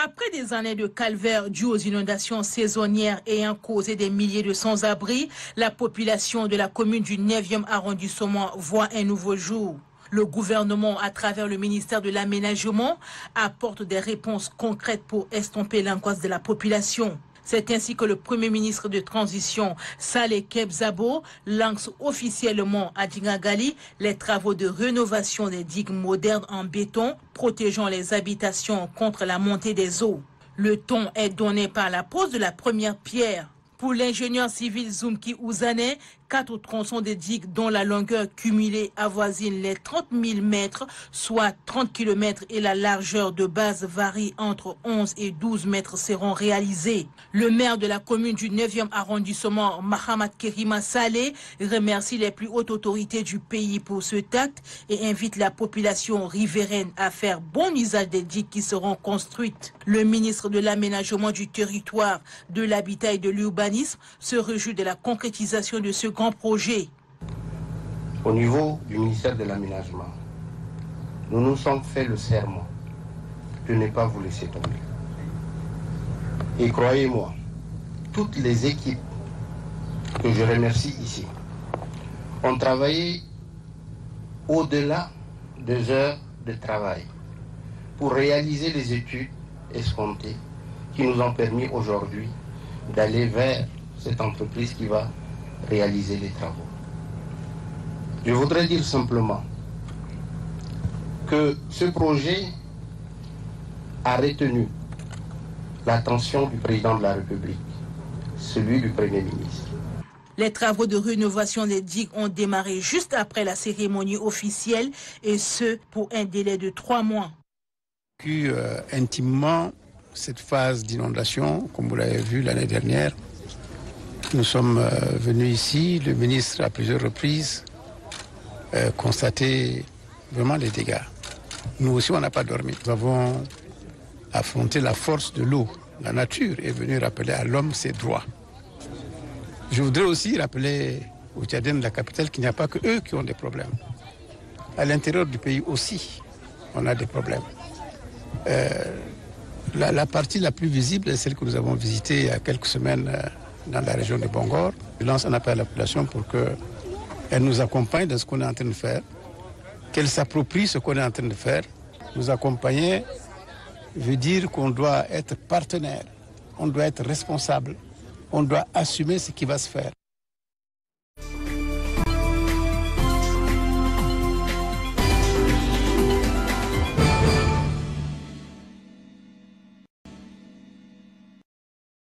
Après des années de calvaire dues aux inondations saisonnières ayant causé des milliers de sans-abri, la population de la commune du 9e arrondissement voit un nouveau jour. Le gouvernement, à travers le ministère de l'Aménagement, apporte des réponses concrètes pour estomper l'angoisse de la population. C'est ainsi que le Premier ministre de transition, Saleh Kebzabo, lance officiellement à Dingagali les travaux de rénovation des digues modernes en béton, protégeant les habitations contre la montée des eaux. Le ton est donné par la pose de la première pierre. Pour l'ingénieur civil Zoumki Ouzane, 4 tronçons de digues dont la longueur cumulée avoisine les 30 000 mètres, soit 30 km, et la largeur de base varie entre 11 et 12 mètres seront réalisés. Le maire de la commune du 9e arrondissement, Mahamad Kerima Saleh, remercie les plus hautes autorités du pays pour ce acte et invite la population riveraine à faire bon usage des digues qui seront construites. Le ministre de l'Aménagement du territoire, de l'habitat et de l'urbanisme se réjouit de la concrétisation de ce grand projet. Au niveau du ministère de l'Aménagement, nous nous sommes fait le serment de ne pas vous laisser tomber. Et croyez-moi, toutes les équipes que je remercie ici ont travaillé au-delà des heures de travail pour réaliser les études escomptées qui nous ont permis aujourd'hui d'aller vers cette entreprise qui va réaliser les travaux. Je voudrais dire simplement que ce projet a retenu l'attention du président de la République, celui du Premier ministre. Les travaux de rénovation des digues ont démarré juste après la cérémonie officielle, et ce pour un délai de 3 mois. Intimement, cette phase d'inondation, comme vous l'avez vu l'année dernière, nous sommes venus ici, le ministre à plusieurs reprises constater vraiment les dégâts. Nous aussi, on n'a pas dormi. Nous avons affronté la force de l'eau. La nature est venue rappeler à l'homme ses droits. Je voudrais aussi rappeler aux Tchadiens de la capitale qu'il n'y a pas que eux qui ont des problèmes. À l'intérieur du pays aussi, on a des problèmes. La partie la plus visible est celle que nous avons visitée il y a quelques semaines dans la région de Bongor. Je lance un appel à la population pour qu'elle nous accompagne dans ce qu'on est en train de faire, qu'elle s'approprie ce qu'on est en train de faire. Nous accompagner veut dire qu'on doit être partenaire, on doit être responsable, on doit assumer ce qui va se faire.